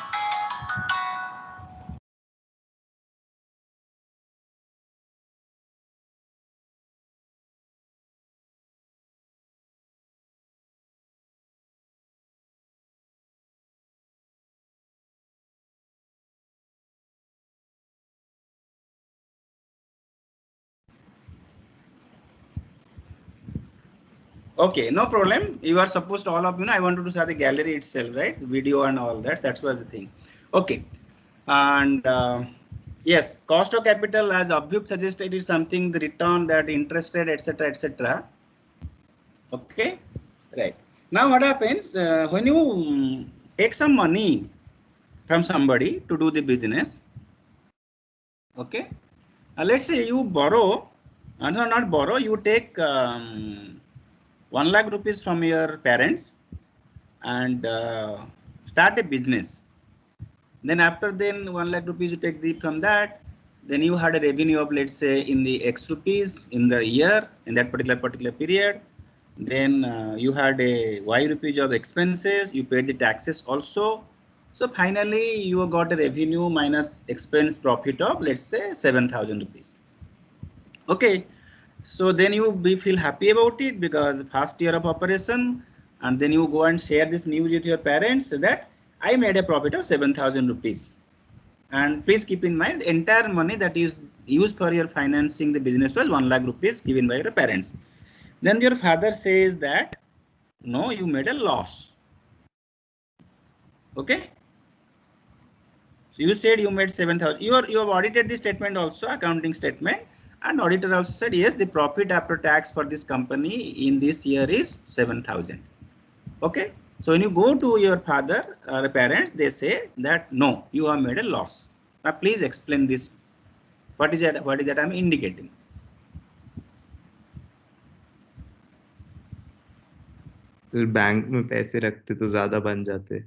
Okay, no problem. You are supposed to, all of you know, I wanted to have the gallery itself, right? Video and all that. That was the thing. Okay. And yes, cost of capital, as Abhyuk suggested, is something, the return, that interest rate, etc., etc. Okay. Right. Now what happens when you take some money from somebody to do the business? Okay. Let's say you borrow, no, not borrow, you take 1 lakh rupees from your parents and start a business. Then after 1 lakh rupees you take from that, then you had a revenue of, let's say, in the X rupees in the year, in that particular period. Then you had a Y rupees of expenses, you paid the taxes also. So finally you got a revenue minus expense profit of, let's say, 7,000 rupees. Okay, so then you feel happy about it because first year of operation, and then you go and share this news with your parents that I made a profit of 7,000 rupees. And please keep in mind the entire money that is used for your financing the business was 1 lakh rupees given by your parents. Then your father says that no, you made a loss. Okay. So you said you made 7,000. You have audited the statement also, accounting statement, and auditor also said yes, the profit after tax for this company in this year is 7,000. Okay. So when you go to your father or parents, they say that no, you have made a loss. Now please explain this. What is that? What is that I'm indicating? तो bank में पैसे रखते तो ज्यादा बन जाते.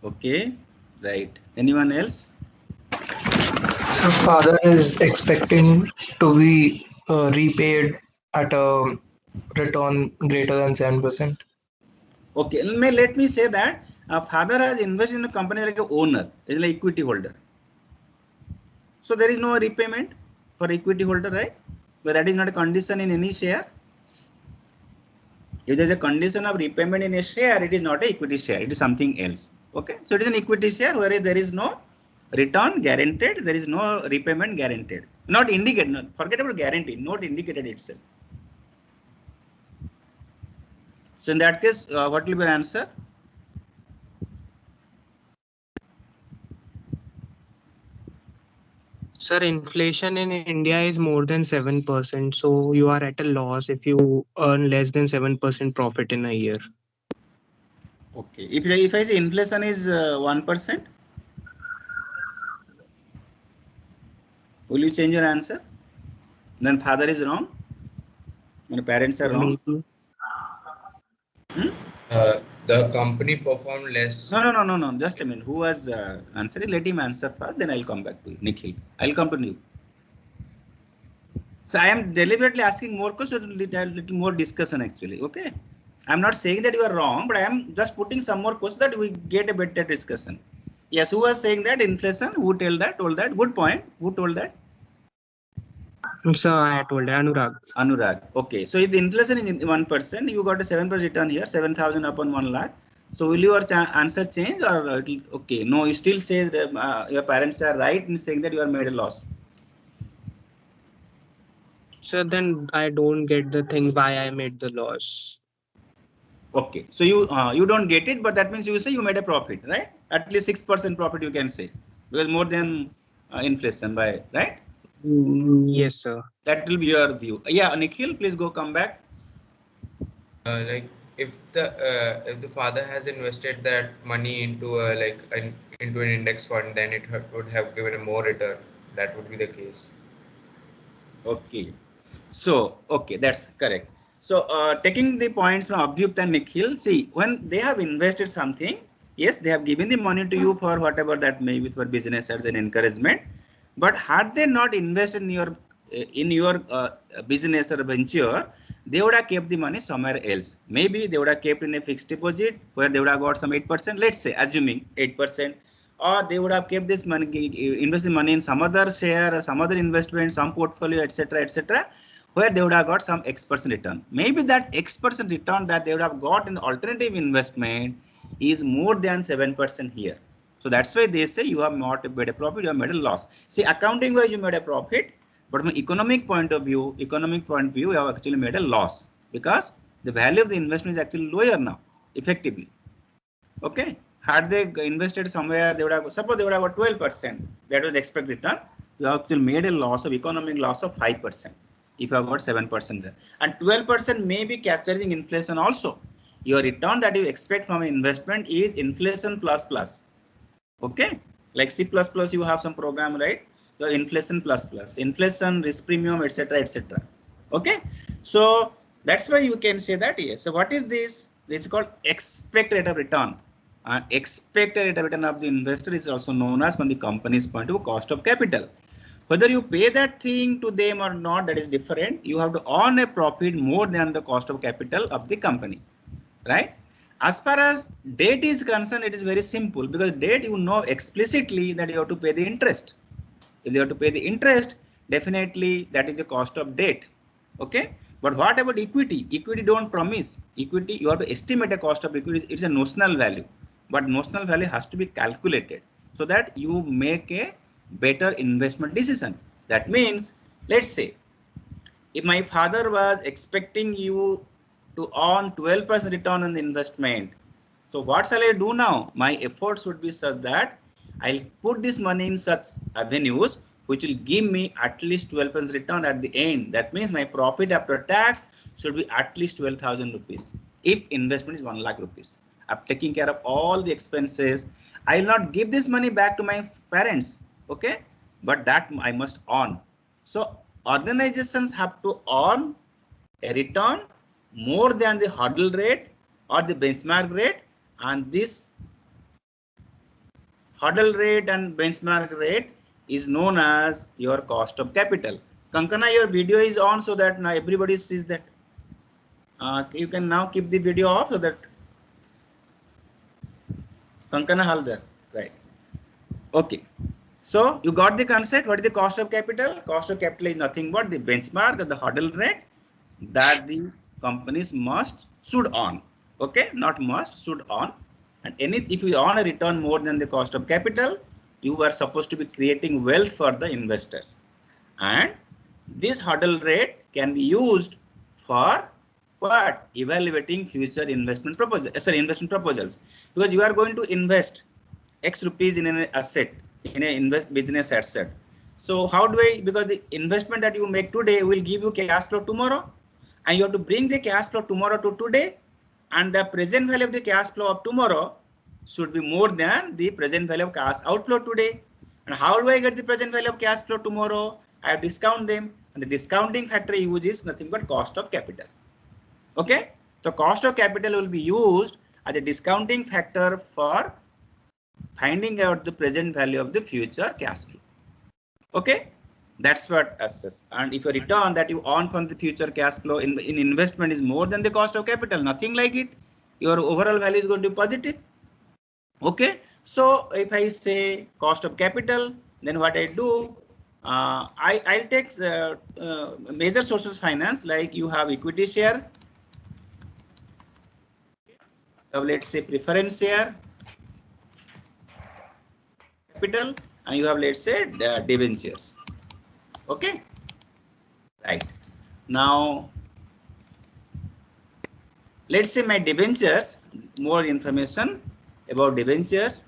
Okay, right. Anyone else? So father is expecting to be repaid at a return greater than 7%. Okay, let me say that father has invested in a company like an owner, is like equity holder. So there is no repayment for equity holder, right? But that is not a condition in any share. If there is a condition of repayment in a share, it is not an equity share, it is something else. Okay, so it is an equity share where there is no return guaranteed, there is no repayment guaranteed. Not indicated, no, forget about guarantee, not indicated itself. So in that case, what will be your answer? Sir, inflation in India is more than 7%, so you are at a loss if you earn less than 7% profit in a year. Okay, if I say inflation is 1%, will you change your answer? Then father is wrong. When parents are wrong. The company performed less. No. Just a minute. Who was answering? Let him answer first. Then I'll come back to you. Nikhil. I'll come to you. So I am deliberately asking more questions, little more discussion actually. Okay. I'm not saying that you are wrong, but I am just putting some more questions that we get a better discussion. Yes. Who was saying that inflation? Who told that? Good point. Who told that? Sir, I told Anurag. Anurag. Okay. So if the inflation is 1%, you got a 7% return here, 7,000 upon 1 lakh. So will your answer change or okay? No, you still say that your parents are right in saying that you are made a loss. Sir, then I don't get the thing why I made the loss. Okay, so you don't get it, but that means you say you made a profit, right? At least 6% profit you can say, because more than inflation, by right? Yes, sir. That will be your view. Yeah, Nikhil, please come back. Like if the father has invested that money into into an index fund, then it would have given a more return. That would be the case. Okay, so okay, that's correct. So taking the points from Abhyukt and Nikhil, see, when they have invested something, yes, they have given the money to you for whatever that may be for business as an encouragement. But had they not invested in your business or venture, they would have kept the money somewhere else. Maybe they would have kept in a fixed deposit where they would have got some 8%, let's say, assuming 8%, or they would have kept this money, invested money in some other share or some other investment, some portfolio, etc., where they would have got some X% return. Maybe that X% return that they would have got in alternative investment is more than 7% here. So that's why they say you have not made a profit, you have made a loss. See, accounting wise you made a profit, but from economic point of view, you have actually made a loss because the value of the investment is actually lower now, effectively. Okay. Had they invested somewhere, they would have, suppose they would have got 12%, that was the expected return. You have actually made a loss of economic loss of 5%. If you have got 7% there, and 12% may be capturing inflation also. Your return that you expect from an investment is inflation plus. Okay, like C++ you have some program, right? So inflation plus, inflation, risk premium, etc. Okay, so that's why you can say that yes. So what is this? This is called expected rate of return. Expected rate of return of the investor is also known as, from the company's point of view, cost of capital. Whether you pay that thing to them or not, that is different. You have to earn a profit more than the cost of capital of the company, right? As far as debt is concerned, it is very simple, because debt, you know explicitly that you have to pay the interest. If you have to pay the interest, definitely that is the cost of debt. Okay. But what about equity? Equity don't promise. Equity, you have to estimate a cost of equity. It's a notional value, but notional value has to be calculated so that you make a better investment decision. That means, let's say, if my father was expecting you to earn 12% return on the investment, so what shall I do now? My efforts would be such that I'll put this money in such avenues which will give me at least 12% return at the end. That means my profit after tax should be at least 12,000 rupees. If investment is 1 lakh rupees, I'm taking care of all the expenses. I will not give this money back to my parents, okay? But that I must earn. So organizations have to earn a return more than the hurdle rate or the benchmark rate, and this hurdle rate and benchmark rate is known as your cost of capital. Kankana, your video is on so that now everybody sees that. You can now keep the video off so that Kankana Haldar, right? Okay. So you got the concept. What is the cost of capital? Cost of capital is nothing but the benchmark or the hurdle rate that the companies should earn. Okay, not must, should earn. And if you earn a return more than the cost of capital, you are supposed to be creating wealth for the investors. And this hurdle rate can be used for what? Evaluating future investment proposals. Because you are going to invest X rupees in an asset, in an business asset. So how do I, because the investment that you make today will give you cash flow tomorrow, and you have to bring the cash flow tomorrow to today, and the present value of the cash flow of tomorrow should be more than the present value of cash outflow today. And how do I get the present value of cash flow tomorrow? I discount them, and the discounting factor used is nothing but cost of capital. Okay, so cost of capital will be used as a discounting factor for finding out the present value of the future cash flow. Okay, that's what assess. And if a return that you earn from the future cash flow in investment is more than the cost of capital, nothing like it, your overall value is going to be positive. Okay, so if I say cost of capital, then what I do, I'll take major sources of finance, like you have equity share, let's say preference share, capital, and you have, let's say, debentures. Okay, right. Now let's say my debentures, more information about debentures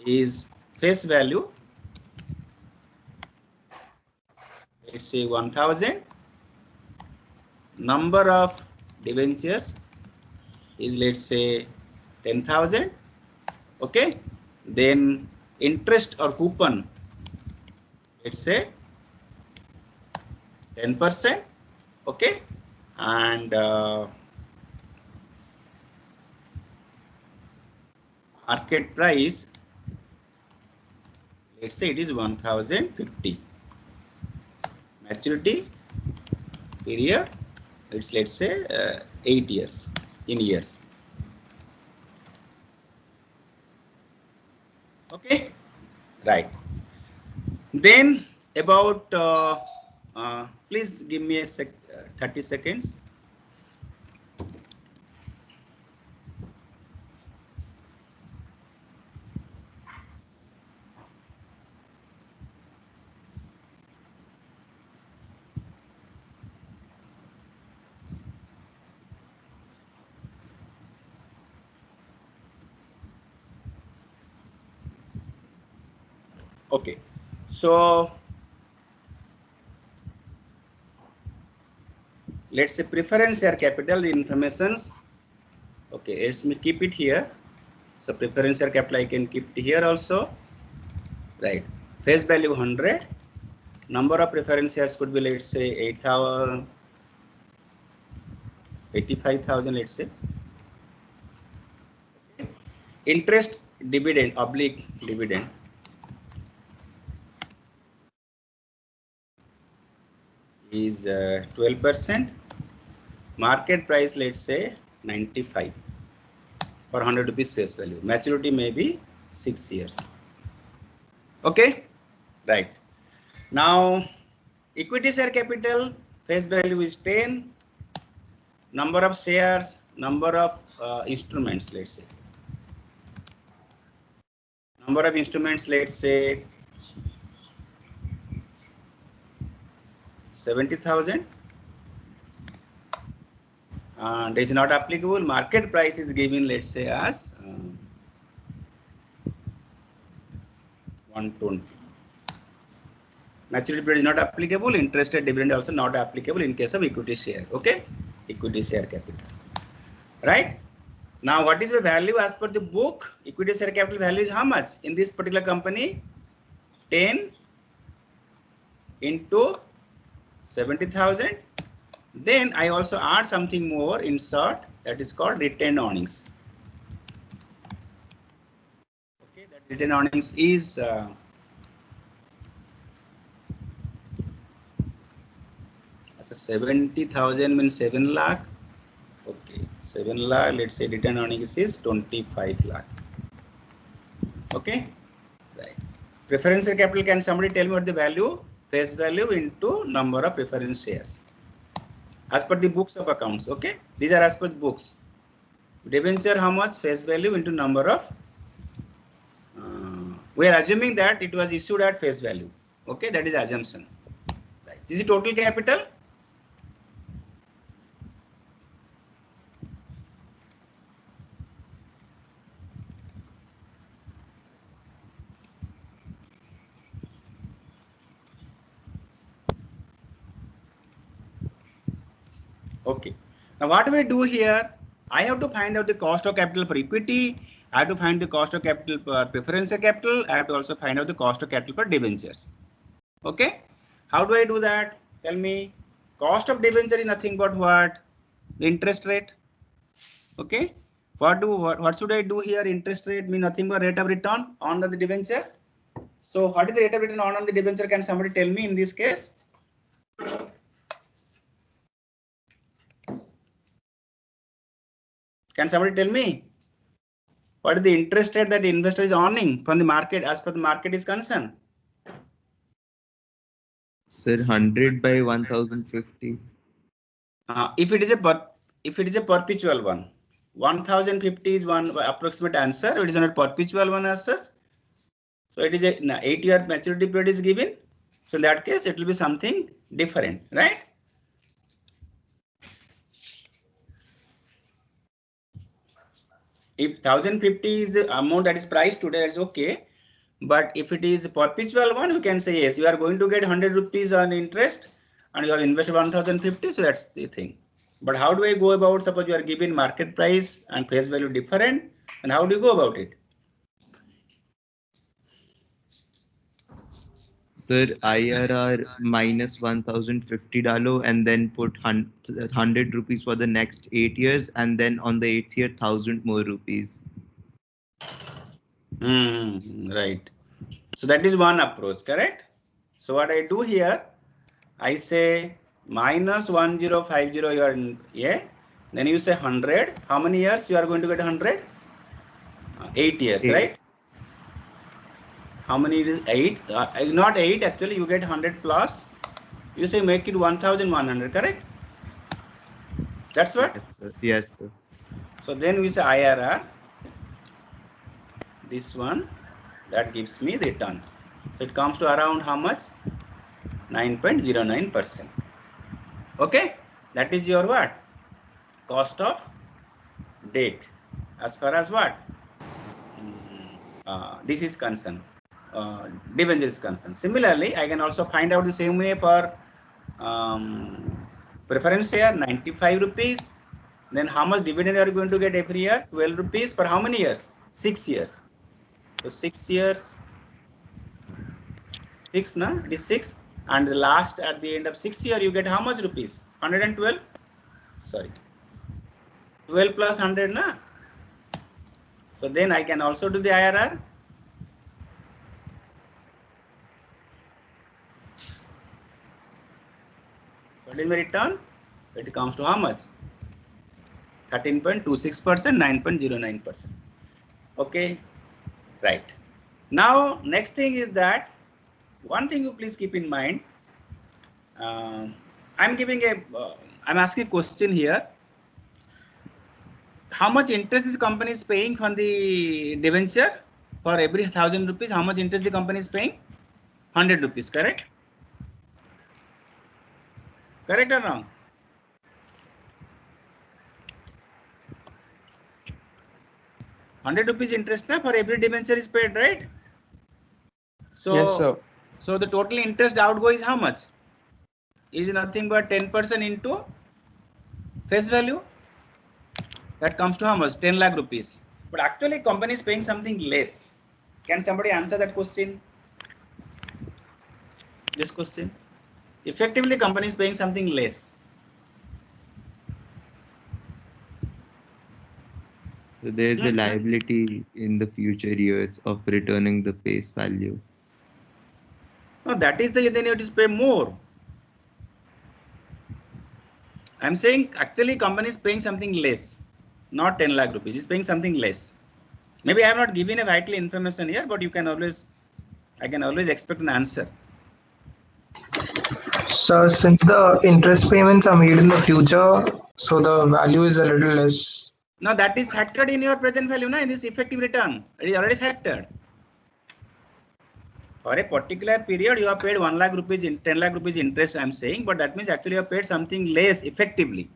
is face value, let's say 1000, number of debentures is, let's say, 10,000. Okay, then interest or coupon, let's say 10%. Okay, and market price, let's say it is 1050. Maturity period, let's say 8 years in years. Okay, right. Then about please give me a 30 seconds. Okay, so let's say preference share capital, the informations. Okay, let me keep it here. So preference share capital I can keep it here also. Right, face value 100. Number of preference shares could be, let's say, 8,000, 85,000, let's say. Okay. Interest dividend oblique dividend. is 12%. Market price, let's say 95 for 100 rupees face value. Maturity may be 6 years. Okay, right. Now equity share capital, face value is 10. Number of shares, number of instruments, let's say. Number of instruments, let's say 70,000. And is not applicable. Market price is given, let's say, as 120. Maturity period is not applicable. Interest rate dividend also not applicable in case of equity share. Okay, equity share capital. Right. Now, what is the value as per the book? Equity share capital value is how much in this particular company? 10 into 70,000. Then I also add something more in short, that is called retained earnings. Okay, that retained earnings is 70,000 means 7 lakh. Okay, 7 lakh. Let's say retained earnings is 25 lakh. Okay, right. Preferential capital, can somebody tell me what the value? Face value into number of preference shares. As per the books of accounts, okay? These are as per the books. Debenture, how much? Face value into number of. We are assuming that it was issued at face value. Okay, that is assumption. Right. This is total capital. Okay. Now what do we do here? I have to find out the cost of capital for equity. I have to find the cost of capital for preferential capital. I have to also find out the cost of capital for debentures. Okay. How do I do that? Tell me. Cost of debenture is nothing but what? The interest rate. Okay. What should I do here? Interest rate mean nothing but rate of return on the debenture. So what is the rate of return on the debenture? Can somebody tell me in this case? Can somebody tell me what is the interest rate that the investor is earning from the market as per the market is concerned? Sir, 100 by 1050. If it is a perpetual one, 1050 is one approximate answer. It is not a perpetual one as such. So it is a 8-year maturity period is given. So in that case, it will be something different, right? If 1050 is the amount that is priced today, it's okay. But if it is a perpetual one, you can say yes, you are going to get 100 rupees on interest and you have invested 1050. So that's the thing. But how do I go about? Suppose you are given market price and face value different, and how do you go about it? Sir, IRR minus 1050 dalo and then put 100 rupees for the next 8 years, and then on the 8th year 1000 more rupees. Right. So that is one approach, correct? So what I do here, I say minus 1050 you are in, yeah. Then you say 100. How many years you are going to get 100? 8 years, 8. right? How many it is? 8? Not 8 actually. You get 100 plus. You say make it 1100, correct? That's what? Yes, sir. Yes, sir. So then we say IRR. This one that gives me the return. So it comes to around how much? 9.09%. Okay, that is your what? Cost of debt. As far as what? This is concerned. Debenture is concerned. Similarly, I can also find out the same way for preference share, 95 rupees. Then how much dividend you are going to get every year? 12 rupees for how many years? 6 years. So 6 years. 6, na? It is 6. And the last at the end of 6 year, you get how much rupees? 112. Sorry. 12 plus 100, na? So then I can also do the IRR. What is my return? It comes to how much? 13.26%, 9.09%. Okay, right. Now, next thing is that one thing you please keep in mind. I'm asking a question here. How much interest this company is paying on the debenture? For every 1,000 rupees, how much interest the company is paying? 100 rupees, correct? Correct or wrong? ₹100 interest na for every debenture is paid, right? So, Yes, sir. So the total interest outgo is how much? Is nothing but 10% into face value. That comes to how much? 10 lakh rupees. But actually, company is paying something less. Can somebody answer that question? This question. Effectively, company is paying something less. So there's a liability in the future years of returning the face value. No, that is then it is pay more. I'm saying actually company is paying something less, not 10 lakh rupees. It's paying something less. Maybe I have not given a vital information here, but you can always, I can always expect an answer. So since the interest payments are made in the future, so the value is a little less. Now that is factored in your present value, in this effective return. It is already factored. For a particular period, you have paid 1 lakh rupees, 10 lakh rupees interest, I'm saying, but that means actually you have paid something less effectively.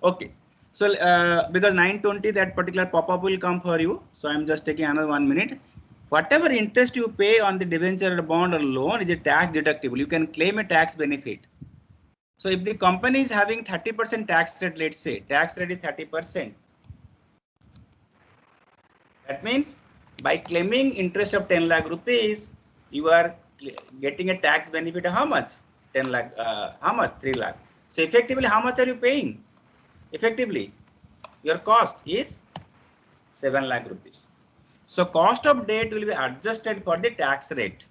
Okay. So because 9:20 that particular pop-up will come for you. So I'm just taking another 1 minute. Whatever interest you pay on the debenture or bond or loan is a tax deductible. You can claim a tax benefit. So if the company is having 30% tax rate, let's say tax rate is 30%. That means by claiming interest of 10 lakh rupees, you are getting a tax benefit of how much? 10 lakh, how much? 3 lakh. So effectively, how much are you paying? Effectively, your cost is 7 lakh rupees. So cost of debt will be adjusted for the tax rate.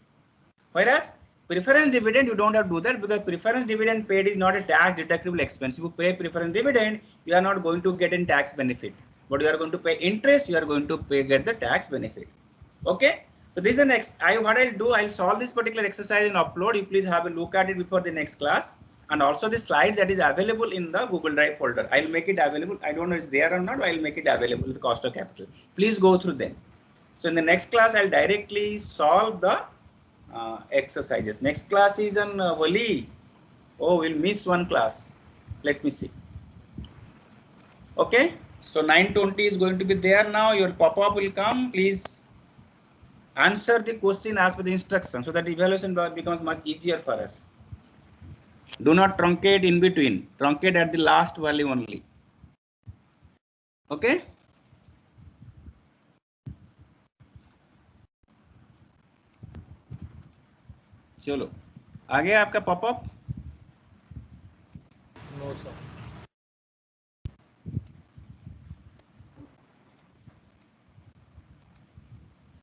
Whereas preference dividend, you don't have to do that because preference dividend paid is not a tax deductible expense. If you pay preference dividend, you are not going to get any tax benefit. But you are going to pay interest, you are going to get the tax benefit. Okay. So this is the next. What I'll do, I'll solve this particular exercise and upload. You please have a look at it before the next class. And also the slide that is available in the Google Drive folder. I'll make it available. I don't know if it's there or not. I'll make it available. The cost of capital. Please go through them. So in the next class, I'll directly solve the exercises. Next class is on Holi. Oh, we'll miss one class. Let me see. Okay. So 9:20 is going to be there now. Your pop-up will come. Please answer the question as per the instruction so that evaluation becomes much easier for us. Do not truncate in between. Truncate at the last value only. Okay. चलो आ गया आपका popup? No sir.